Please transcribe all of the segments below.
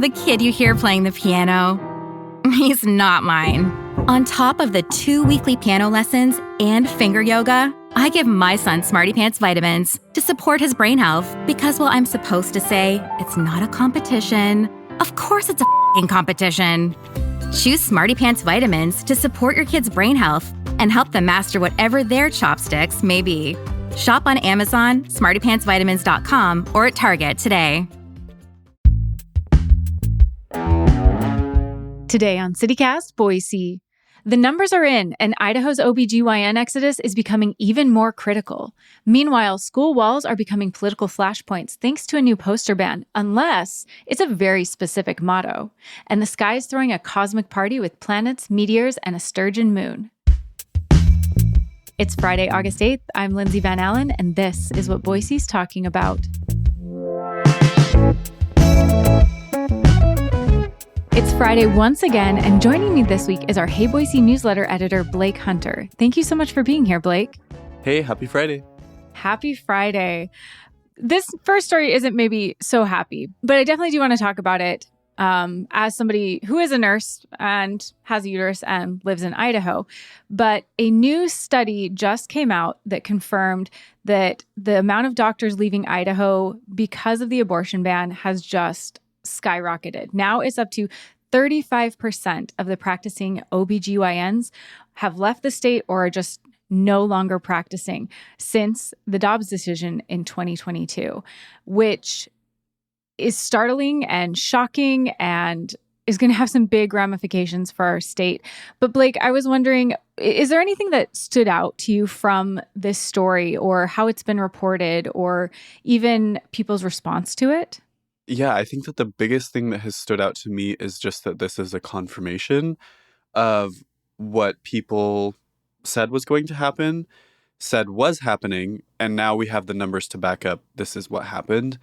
The kid you hear playing the piano, he's not mine. On top of the 2 weekly piano lessons and finger yoga, I give my son Smarty Pants vitamins to support his brain health because while I'm supposed to say it's not a competition, of course it's a f***ing competition. Choose Smarty Pants vitamins to support your kid's brain health and help them master whatever their chopsticks may be. Shop on Amazon, smartypantsvitamins.com, or at Target today. Today on CityCast Boise, the numbers are in, and Idaho's OB-GYN exodus is becoming even more critical. Meanwhile, school walls are becoming political flashpoints thanks to a new poster ban, unless it's a very specific motto. And the sky is throwing a cosmic party with planets, meteors, and a sturgeon moon. It's Friday, August 8th. I'm Lindsay Van Allen, and this is what Boise's talking about. It's Friday once again, and joining me this week is our Hey Boise newsletter editor, Blake Hunter. Thank you so much for being here, Blake. Hey, happy Friday. Happy Friday. This first story isn't maybe so happy, but I definitely do want to talk about it as somebody who is a nurse and has a uterus and lives in Idaho. But a new study just came out that confirmed that the amount of doctors leaving Idaho because of the abortion ban has just skyrocketed. Now it's up to 35% of the practicing OB-GYNs have left the state or are just no longer practicing since the Dobbs decision in 2022, which is startling and shocking and is going to have some big ramifications for our state. But Blake, I was wondering, is there anything that stood out to you from this story or how it's been reported or even people's response to it? Yeah, I think that the biggest thing that has stood out to me is just that this is a confirmation of what people said was going to happen, said was happening, and now we have the numbers to back up this is what happened,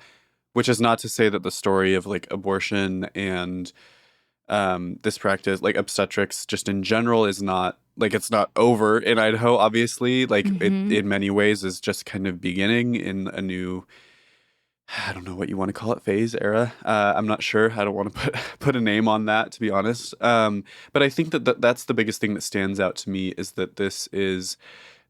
which is not to say that the story of like abortion and this practice, like obstetrics just in general is not, like it's not over in Idaho, obviously. Like it in many ways is just kind of beginning in a new, I don't know what you want to call it, phase, era. I'm not sure. I don't want to put a name on that, to be honest. But I think that that's the biggest thing that stands out to me is that this is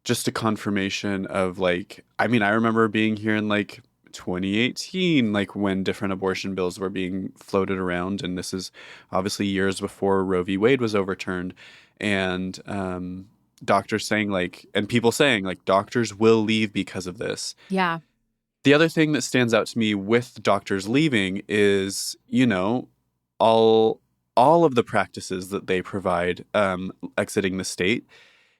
just a confirmation of like, I mean, I remember being here in like 2018, like when different abortion bills were being floated around. And this is obviously years before Roe v. Wade was overturned. And doctors saying like, and people saying like, doctors will leave because of this. Yeah. The other thing that stands out to me with doctors leaving is, you know, all of the practices that they provide exiting the state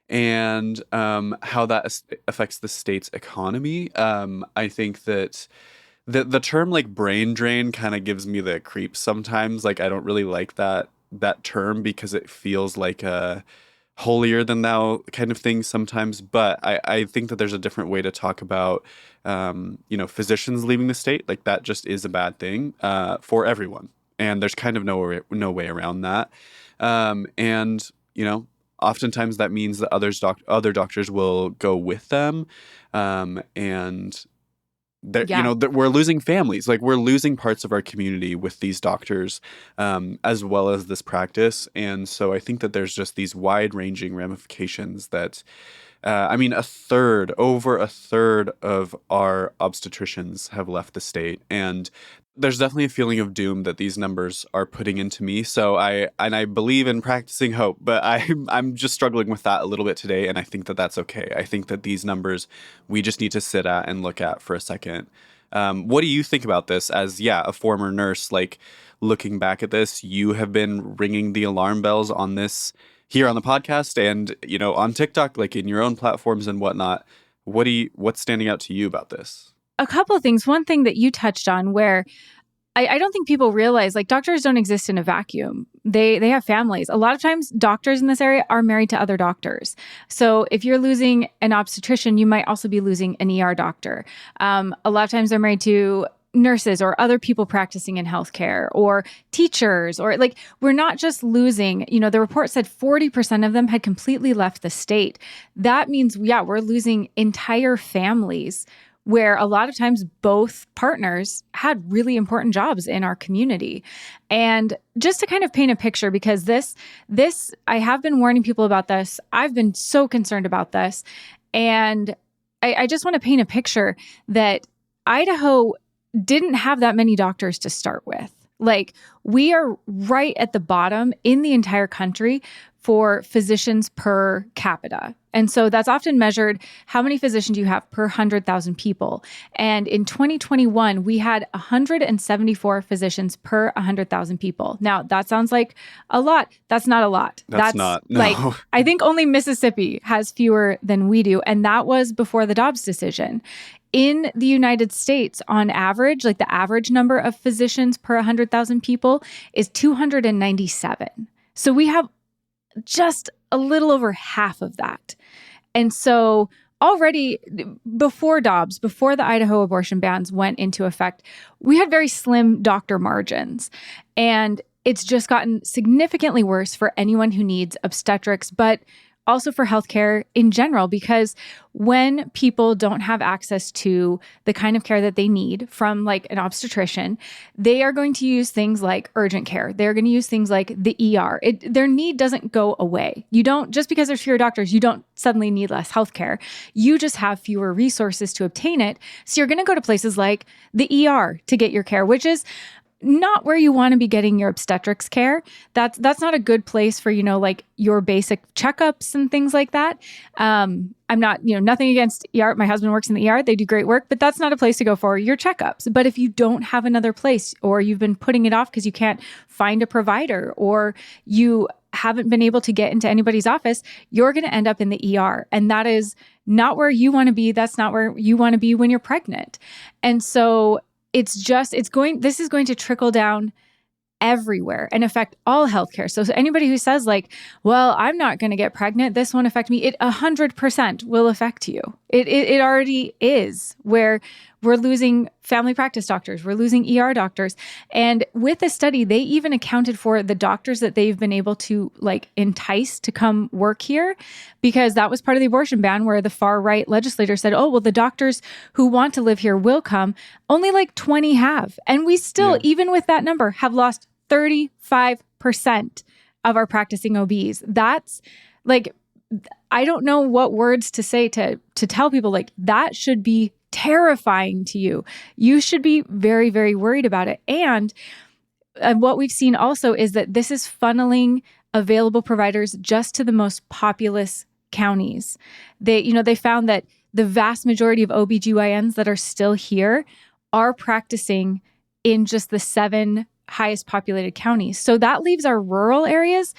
and how that affects the state's economy. I think that the term like brain drain kind of gives me the creeps sometimes. Like I don't really like that term because it feels like a holier than thou kind of thing sometimes. But I think that there's a different way to talk about physicians leaving the state. Like that just is a bad thing for everyone. And there's kind of no way around that. And, you know, oftentimes that means that other doctors will go with them. And we're losing families. Like we're losing parts of our community with these doctors as well as this practice. And so I think that there's just these wide-ranging ramifications that over a third of our obstetricians have left the state. And there's definitely a feeling of doom that these numbers are putting into me. So I believe in practicing hope, but I'm just struggling with that a little bit today. And I think that that's okay. I think that these numbers we just need to sit at and look at for a second. What do you think about this as, a former nurse? Like looking back at this, you have been ringing the alarm bells on this here on the podcast and, you know, on TikTok, like in your own platforms and whatnot. What's standing out to you about this? A couple of things. One thing that you touched on where I don't think people realize, like doctors don't exist in a vacuum. They have families. A lot of times doctors in this area are married to other doctors. So if you're losing an obstetrician, you might also be losing an ER doctor. A lot of times they're married to nurses or other people practicing in healthcare or teachers, or like we're not just losing, the report said 40% of them had completely left the state. That means, we're losing entire families where a lot of times both partners had really important jobs in our community. And just to kind of paint a picture, because this, I have been warning people about this. I've been so concerned about this. And I just want to paint a picture that Idaho didn't have that many doctors to start with. Like, we are right at the bottom in the entire country for physicians per capita. And so that's often measured how many physicians you have per 100,000 people. And in 2021, we had 174 physicians per 100,000 people. Now, that sounds like a lot. That's not a lot. That's not. No. Like, I think only Mississippi has fewer than we do. And that was before the Dobbs decision. In the United States, on average, like the average number of physicians per 100,000 people is 297. So we have just a little over half of that. And so already before Dobbs, before the Idaho abortion bans went into effect, we had very slim doctor margins. And it's just gotten significantly worse for anyone who needs obstetrics, but also for healthcare in general, because when people don't have access to the kind of care that they need from like an obstetrician, they are going to use things like urgent care. They're going to use things like the ER. Their need doesn't go away. You don't, just because there's fewer doctors, you don't suddenly need less healthcare. You just have fewer resources to obtain it. So you're going to go to places like the ER to get your care, which is not where you want to be getting your obstetrics care. That's not a good place for, like your basic checkups and things like that. I'm not, nothing against ER. My husband works in the ER. They do great work, but that's not a place to go for your checkups. But if you don't have another place, or you've been putting it off because you can't find a provider, or you haven't been able to get into anybody's office, you're going to end up in the ER. And that is not where you want to be. That's not where you want to be when you're pregnant. And so this is going to trickle down everywhere and affect all healthcare. So anybody who says like, well, I'm not going to get pregnant, this won't affect me, it 100% will affect you. It already is, where we're losing family practice doctors, we're losing ER doctors. And with this study, they even accounted for the doctors that they've been able to like entice to come work here, because that was part of the abortion ban, where the far right legislators said, oh, well, the doctors who want to live here will come. Only like 20 have. And we still, even with that number, have lost 35% of our practicing OBs. That's like, I don't know what words to say to tell people, like, that should be terrifying to you. You should be very, very worried about it. And what we've seen also is that this is funneling available providers just to the most populous counties. They found that the vast majority of OB-GYNs that are still here are practicing in just the 7 highest populated counties. So that leaves our rural areas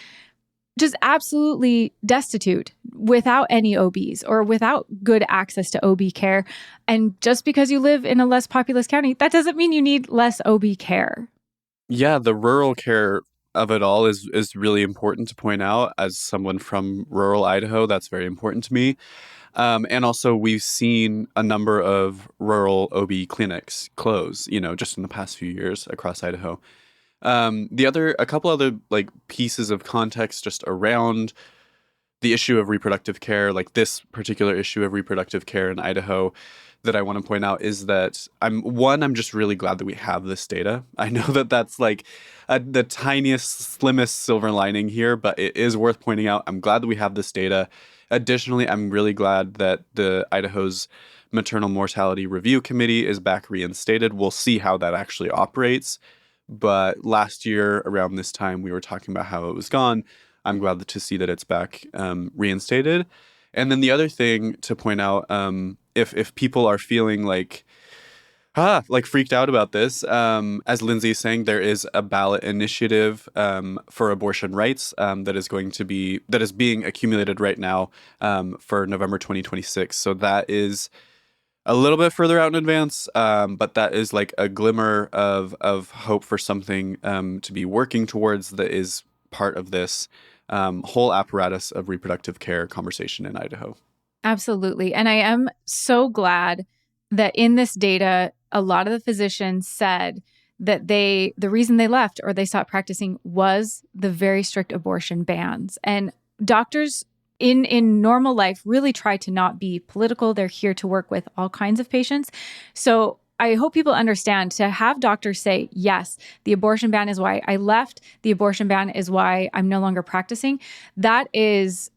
just absolutely destitute, without any OBs or without good access to OB care. And just because you live in a less populous county, that doesn't mean you need less OB care. Yeah, the rural care of it all is really important to point out. As someone from rural Idaho, that's very important to me. And also, we've seen a number of rural OB clinics close, just in the past few years across Idaho. A couple other like pieces of context just around the issue of reproductive care, like this particular issue of reproductive care in Idaho, that I want to point out is that I'm just really glad that we have this data. I know that that's like the tiniest, slimmest silver lining here, but it is worth pointing out. I'm glad that we have this data. Additionally, I'm really glad that the Idaho's Maternal Mortality Review Committee is back reinstated. We'll see how that actually operates. But last year, around this time, we were talking about how it was gone. I'm glad to see that it's back reinstated. And then the other thing to point out, if people are feeling like freaked out about this, as Lindsay is saying, there is a ballot initiative for abortion rights that is being accumulated right now for November 2026. So that is a little bit further out in advance, but that is like a glimmer of hope for something to be working towards that is part of this whole apparatus of reproductive care conversation in Idaho. Absolutely. And I am so glad that in this data, a lot of the physicians said that the reason they left or they stopped practicing was the very strict abortion bans. And doctors in normal life really try to not be political. They're here to work with all kinds of patients. So I hope people understand, to have doctors say, yes, the abortion ban is why I left. The abortion ban is why I'm no longer practicing. That's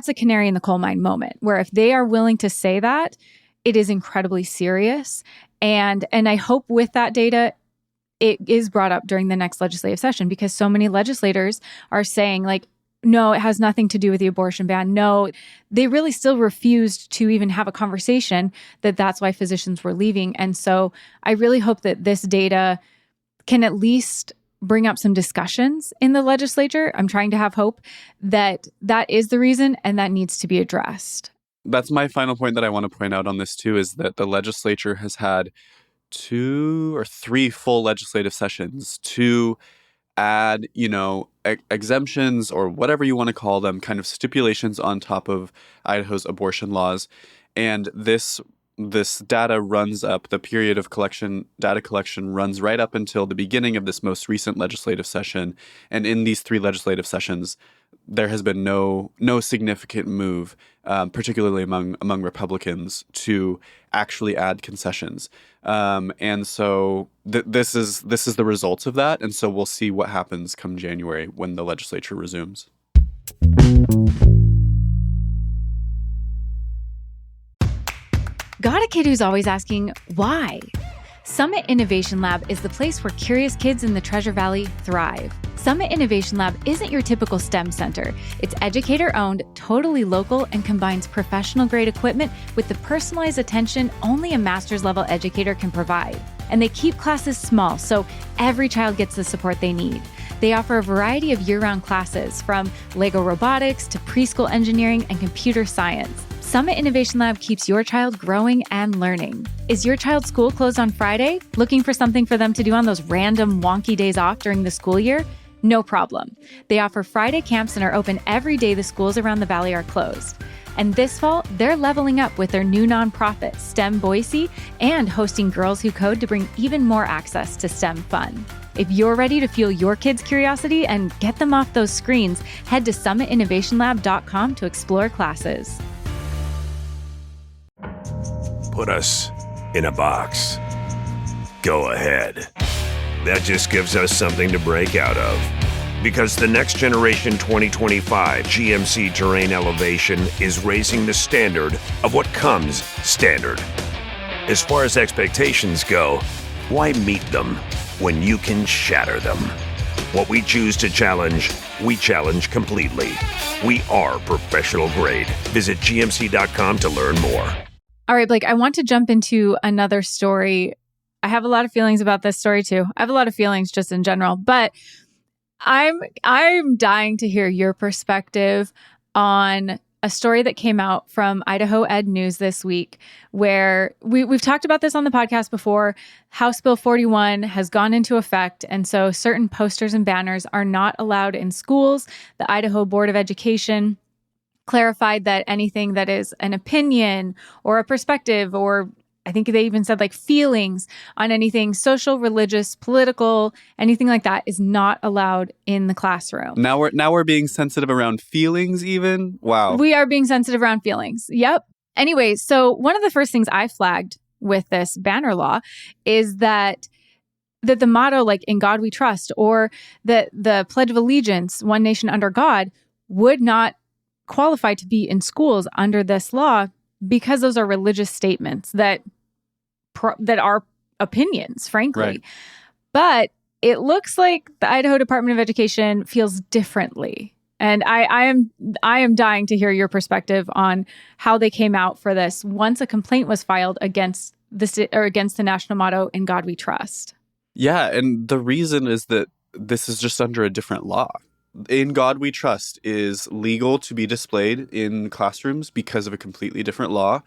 a canary in the coal mine moment, where if they are willing to say that, it is incredibly serious. And I hope with that data, it is brought up during the next legislative session, because so many legislators are saying, like, no, it has nothing to do with the abortion ban. No, they really still refused to even have a conversation that that's why physicians were leaving. And so I really hope that this data can at least bring up some discussions in the legislature. I'm trying to have hope that that is the reason, and that needs to be addressed. That's my final point that I want to point out on this too, is that the legislature has had 2 or 3 full legislative sessions to add, exemptions or whatever you want to call them, kind of stipulations on top of Idaho's abortion laws. And this data runs up, the period of data collection runs right up until the beginning of this most recent legislative session. And in these 3 legislative sessions, there has been no significant move, particularly among Republicans, to actually add concessions. And so this is the results of that. And so we'll see what happens come January when the legislature resumes. Got a kid who's always asking, why? Summit Innovation Lab is the place where curious kids in the Treasure Valley thrive. Summit Innovation Lab isn't your typical STEM center. It's educator-owned, totally local, and combines professional-grade equipment with the personalized attention only a master's-level educator can provide. And they keep classes small, so every child gets the support they need. They offer a variety of year-round classes, from Lego robotics to preschool engineering and computer science. Summit Innovation Lab keeps your child growing and learning. Is your child's school closed on Friday? Looking for something for them to do on those random wonky days off during the school year? No problem. They offer Friday camps and are open every day the schools around the valley are closed. And this fall, they're leveling up with their new nonprofit, STEM Boise, and hosting Girls Who Code to bring even more access to STEM fun. If you're ready to fuel your kids' curiosity and get them off those screens, head to summitinnovationlab.com to explore classes. Put us in a box. Go ahead. That just gives us something to break out of. Because the next generation 2025 GMC Terrain Elevation is raising the standard of what comes standard. As far as expectations go, why meet them when you can shatter them? What we choose to challenge, we challenge completely. We are professional grade. Visit gmc.com to learn more. All right, Blake, I want to jump into another story. I have a lot of feelings about this story too. I have a lot of feelings just in general, but I'm dying to hear your perspective on a story that came out from Idaho Ed News this week, where we've talked about this on the podcast before. House Bill 41 has gone into effect, and so certain posters and banners are not allowed in schools. The Idaho Board of Education clarified that anything that is an opinion or a perspective, or I think they even said like feelings on anything social, religious, political, anything like that, is not allowed in the classroom. Now we're being sensitive around feelings even? Wow. We are being sensitive around feelings. Yep. Anyway, so one of the first things I flagged with this banner law is that the motto, like "In God We Trust," or that the Pledge of Allegiance, "One Nation Under God," would not qualify to be in schools under this law, because those are religious statements that are opinions, frankly. Right. But it looks like the Idaho Department of Education feels differently. And I am dying to hear your perspective on how they came out for this once a complaint was filed against the national motto, "In God We Trust." Yeah, and the reason is that this is just under a different law. "In God We Trust" is legal to be displayed in classrooms because of a completely different law.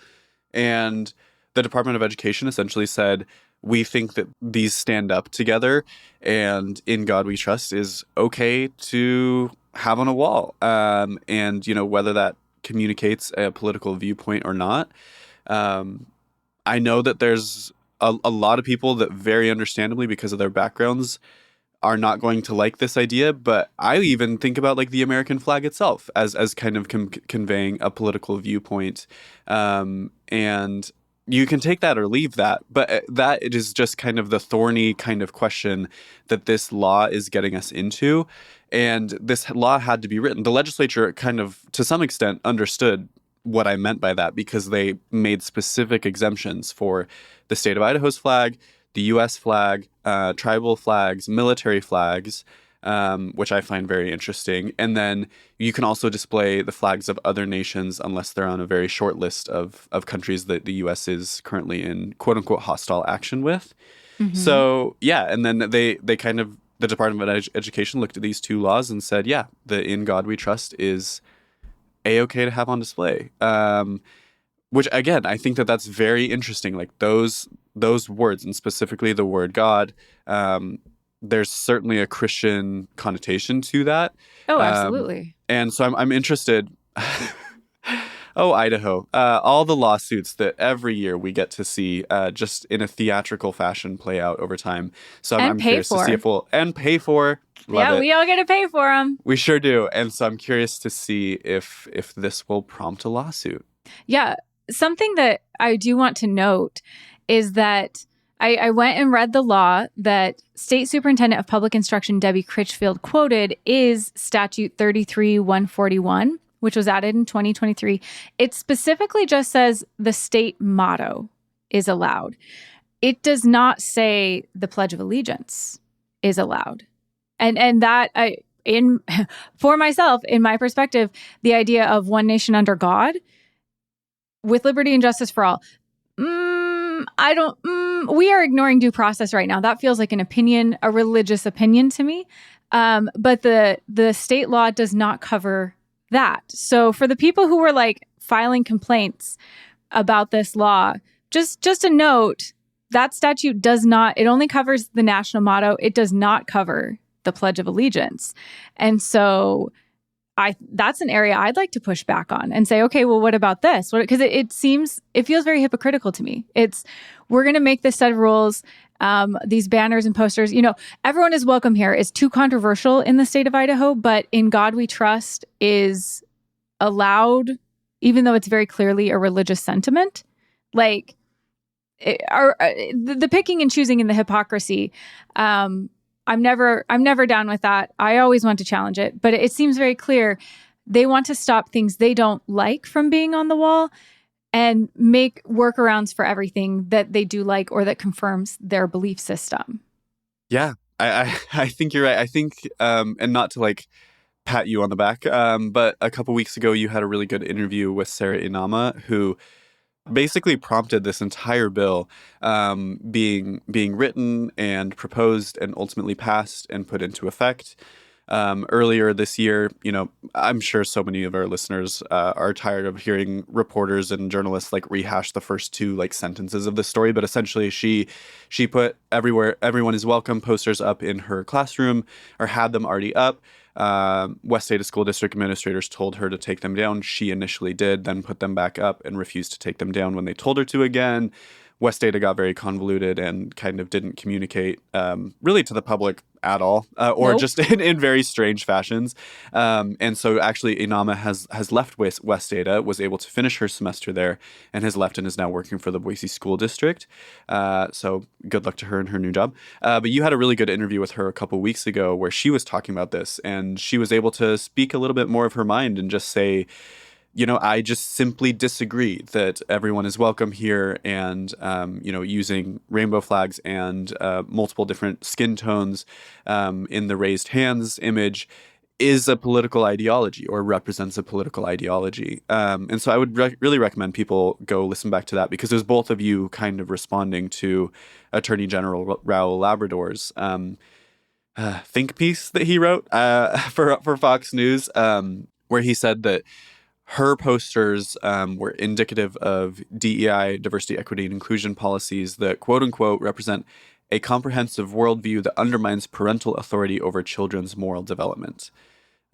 And the Department of Education essentially said, we think that these stand up together, and "In God We Trust" is okay to have on a wall. And, whether that communicates a political viewpoint or not. I know that there's a lot of people that very understandably, because of their backgrounds, are not going to like this idea, but I even think about like the American flag itself as kind of conveying a political viewpoint, and you can take that or leave that, but that it is just kind of the thorny kind of question that this law is getting us into. And this law had to be written. The legislature kind of, to some extent, understood what I meant by that because they made specific exemptions for the state of Idaho's flag, the U.S. flag, tribal flags, military flags, which I find very interesting. And then you can also display the flags of other nations unless they're on a very short list of countries that the U.S. is currently in quote-unquote hostile action with. Mm-hmm. So, yeah, and then they kind of, the Department of Education looked at these two laws and said, yeah, the In God We Trust is A-okay to have on display. Which, again, I think that that's very interesting. Like those words, and specifically the word God, there's certainly a Christian connotation to that. Oh, absolutely. And so I'm interested. Oh, Idaho. All the lawsuits that every year we get to see just in a theatrical fashion play out over time. So I'm curious to see if we'll... And pay for. Love it. We all get to pay for them. We sure do. And so I'm curious to see if this will prompt a lawsuit. Yeah. Something that I do want to note is that I went and read the law that State Superintendent of Public Instruction Debbie Critchfield quoted is Statute 33-141, which was added in 2023. It specifically just says the state motto is allowed. It does not say the Pledge of Allegiance is allowed. And that for myself, in my perspective, the idea of one nation under God with liberty and justice for all. We are ignoring due process right now. That feels like an opinion, a religious opinion to me. But the state law does not cover that. So for the people who were like filing complaints about this law, just a note, that statute does not, it only covers the national motto. It does not cover the Pledge of Allegiance. And so that's an area I'd like to push back on and say, okay, well, what about this? Because it feels very hypocritical to me. We're going to make this set of rules, these banners and posters, everyone is welcome here is too controversial in the state of Idaho, but In God We Trust is allowed, even though it's very clearly a religious sentiment. Like the picking and choosing and the hypocrisy, I'm never down with that. I always want to challenge it, but it seems very clear they want to stop things they don't like from being on the wall and make workarounds for everything that they do like or that confirms their belief system. Yeah, I think you're right. I think, and not to like pat you on the back, but a couple weeks ago you had a really good interview with Sarah Inama, who basically prompted this entire bill being written and proposed and ultimately passed and put into effect. Earlier this year, I'm sure so many of our listeners are tired of hearing reporters and journalists like rehash the first two like sentences of the story. But essentially, she put everyone is welcome posters up in her classroom, or had them already up. West Ada School District administrators told her to take them down. She initially did, then put them back up and refused to take them down when they told her to again. West Ada got very convoluted and kind of didn't communicate really to the public at all, or Nope. just in very strange fashions. And so actually Inama has left West Ada, was able to finish her semester there, and has left and is now working for the Boise School District. So good luck to her in her new job. But you had a really good interview with her a couple weeks ago where she was talking about this, and she was able to speak a little bit more of her mind and just say, I just simply disagree that everyone is welcome here, and, using rainbow flags and multiple different skin tones in the raised hands image is a political ideology or represents a political ideology. And so I would really recommend people go listen back to that, because there's both of you kind of responding to Attorney General Raul Labrador's think piece that he wrote for Fox News, where he said that her posters were indicative of DEI, diversity, equity, and inclusion policies that, quote unquote, represent a comprehensive worldview that undermines parental authority over children's moral development.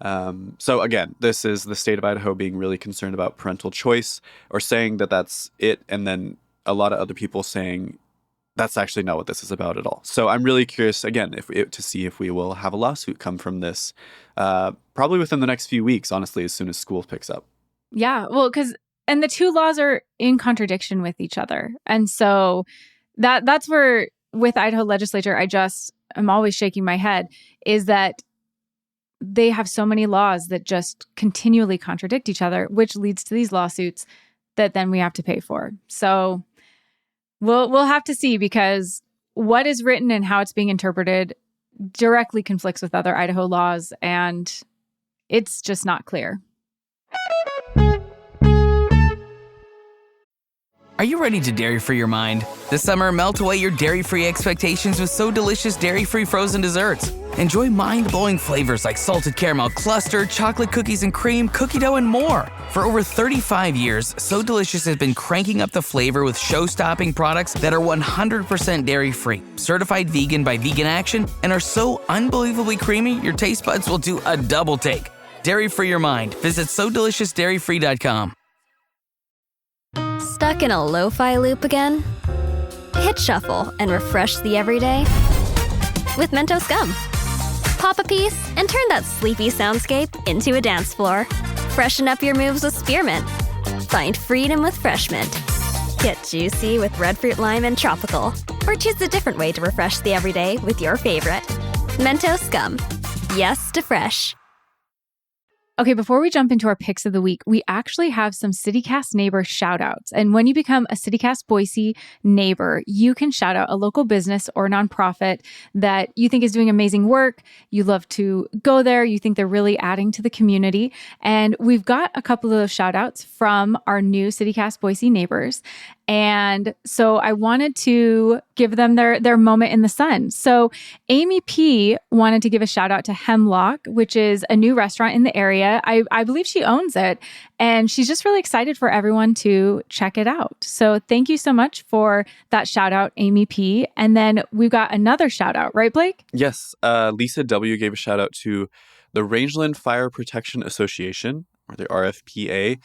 So again, this is the state of Idaho being really concerned about parental choice, or saying that that's it. And then a lot of other people saying, that's actually not what this is about at all. So I'm really curious, again, to see if we will have a lawsuit come from this, probably within the next few weeks, honestly, as soon as school picks up. Yeah, well, and the two laws are in contradiction with each other. And so that's where, with Idaho legislature, I'm always shaking my head, is that they have so many laws that just continually contradict each other, which leads to these lawsuits that then we have to pay for. So we'll have to see, because what is written and how it's being interpreted directly conflicts with other Idaho laws, and it's just not clear. Are you ready to dairy-free your mind? This summer, melt away your dairy-free expectations with So Delicious dairy-free frozen desserts. Enjoy mind-blowing flavors like salted caramel cluster, chocolate cookies and cream, cookie dough, and more. For over 35 years, So Delicious has been cranking up the flavor with show-stopping products that are 100% dairy-free, certified vegan by Vegan Action, and are so unbelievably creamy, your taste buds will do a double take. Dairy-free your mind. Visit SoDeliciousDairyFree.com. Stuck in a lo-fi loop again? Hit shuffle and refresh the everyday with Mentos Gum. Pop a piece and turn that sleepy soundscape into a dance floor. Freshen up your moves with spearmint. Find freedom with fresh mint. Get juicy with red fruit lime and tropical. Or choose a different way to refresh the everyday with your favorite. Mentos Gum. Yes to fresh. Okay, before we jump into our picks of the week, we actually have some CityCast neighbor shout outs. And when you become a CityCast Boise neighbor, you can shout out a local business or nonprofit that you think is doing amazing work. You love to go there. You think they're really adding to the community. And we've got a couple of those shout outs from our new CityCast Boise neighbors. And so I wanted to give them their moment in the sun. So Amy P wanted to give a shout out to Hemlock, which is a new restaurant in the area. I believe she owns it, and she's just really excited for everyone to check it out. So thank you so much for that shout out, Amy P. And then we've got another shout out, right, Blake? Yes. Lisa W gave a shout out to the Rangeland Fire Protection Association, or the RFPA,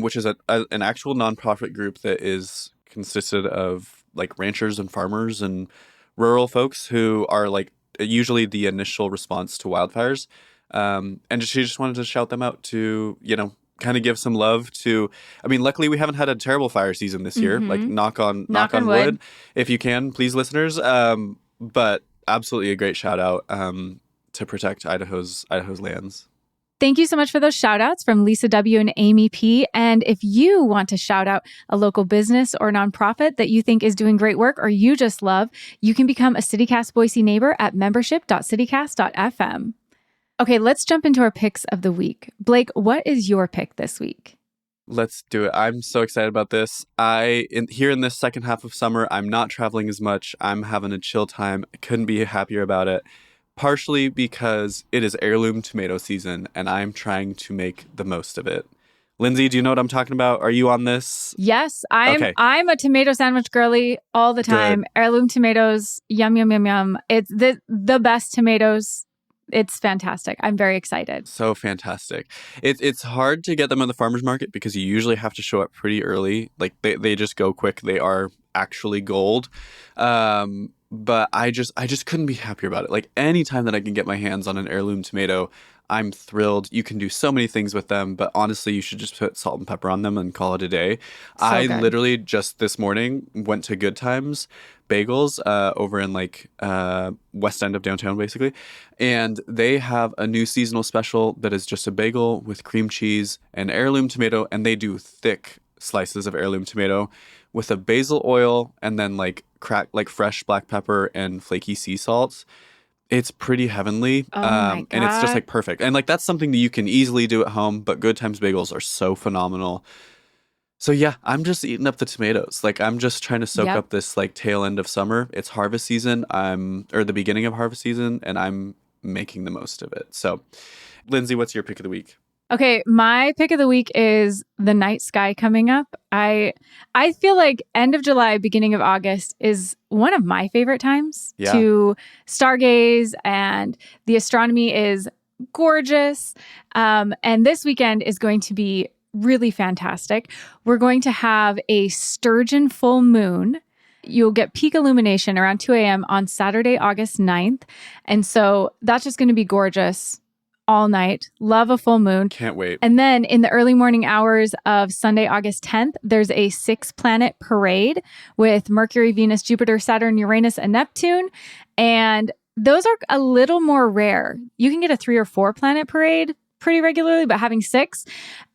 which is an actual nonprofit group that is consisted of like ranchers and farmers and rural folks who are like usually the initial response to wildfires. And she just wanted to shout them out to, kind of give some love to, luckily we haven't had a terrible fire season this year, like knock on wood, if you can, please, listeners. But absolutely a great shout out to protect Idaho's lands. Thank you so much for those shout outs from Lisa W. and Amy P. And if you want to shout out a local business or nonprofit that you think is doing great work or you just love, you can become a CityCast Boise neighbor at membership.citycast.fm. Okay, let's jump into our picks of the week. Blake, what is your pick this week? Let's do it. I'm so excited about this. Here in this second half of summer, I'm not traveling as much. I'm having a chill time. I couldn't be happier about it. Partially because it is heirloom tomato season and I'm trying to make the most of it. Lindsay, do you know what I'm talking about? Are you on this? Yes, I'm a tomato sandwich girly all the time. Good. Heirloom tomatoes, yum, yum, yum, yum. It's the best tomatoes. It's fantastic. I'm very excited. So fantastic. It's hard to get them at the farmer's market because you usually have to show up pretty early. Like they just go quick. They are actually gold. But I just couldn't be happier about it. Like anytime that I can get my hands on an heirloom tomato, I'm thrilled. You can do so many things with them, but honestly, you should just put salt and pepper on them and call it a day. So I good. Literally just this morning went to Good Times Bagels over in like west end of downtown, basically. And they have a new seasonal special that is just a bagel with cream cheese and heirloom tomato. And they do thick slices of heirloom tomato with a basil oil and then like fresh black pepper and flaky sea salts. It's pretty heavenly. Oh my God. And it's just like perfect. And like that's something that you can easily do at home, but Good Times Bagels are so phenomenal. So yeah, I'm just eating up the tomatoes. Like I'm just trying to soak up this like tail end of summer. It's harvest season. Or the beginning of harvest season, and I'm making the most of it. So Lindsay, what's your pick of the week? Okay, my pick of the week is the night sky coming up. I feel like end of July, beginning of August is one of my favorite times to stargaze, and the astronomy is gorgeous. And this weekend is going to be really fantastic. We're going to have a sturgeon full moon you'll get peak illumination around 2 a.m. on Saturday, August 9th. And so that's just going to be gorgeous all night. Love a full moon. Can't wait. And then in the early morning hours of Sunday, August 10th, there's a 6-planet parade with Mercury, Venus, Jupiter, Saturn, Uranus, and Neptune. And those are a little more rare. You can get a 3 or 4 planet parade pretty regularly, but having 6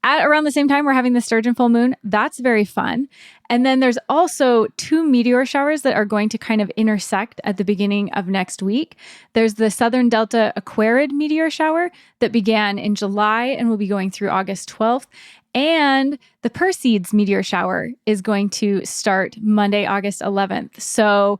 at around the same time we're having the Sturgeon full moon, that's very fun. And then there's also 2 meteor showers that are going to kind of intersect at the beginning of next week. There's the Southern Delta Aquarid meteor shower that began in July and will be going through August 12th. And the Perseids meteor shower is going to start Monday, August 11th. So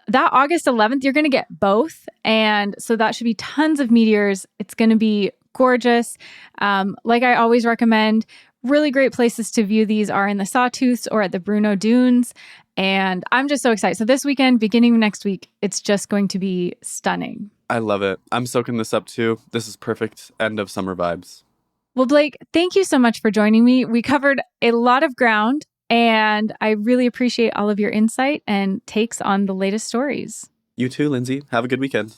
that August 11th, you're going to get both. And so that should be tons of meteors. It's going to be gorgeous. Like I always recommend, really great places to view these are in the Sawtooths or at the Bruneau Dunes. And I'm just so excited. So this weekend, beginning of next week, it's just going to be stunning. I love it. I'm soaking this up too. This is perfect end of summer vibes. Well, Blake, thank you so much for joining me. We covered a lot of ground, and I really appreciate all of your insight and takes on the latest stories. You too, Lindsay. Have a good weekend.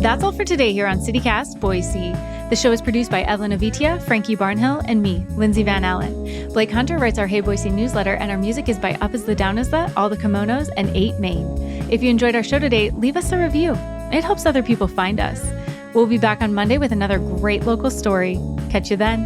That's all for today here on CityCast Boise. The show is produced by Evelyn Avitia, Frankie Barnhill, and me, Lindsay Van Allen. Blake Hunter writes our Hey Boise newsletter, and our music is by Up Is the Down Is the, All the Kimonos, and 8 Main. If you enjoyed our show today, leave us a review. It helps other people find us. We'll be back on Monday with another great local story. Catch you then.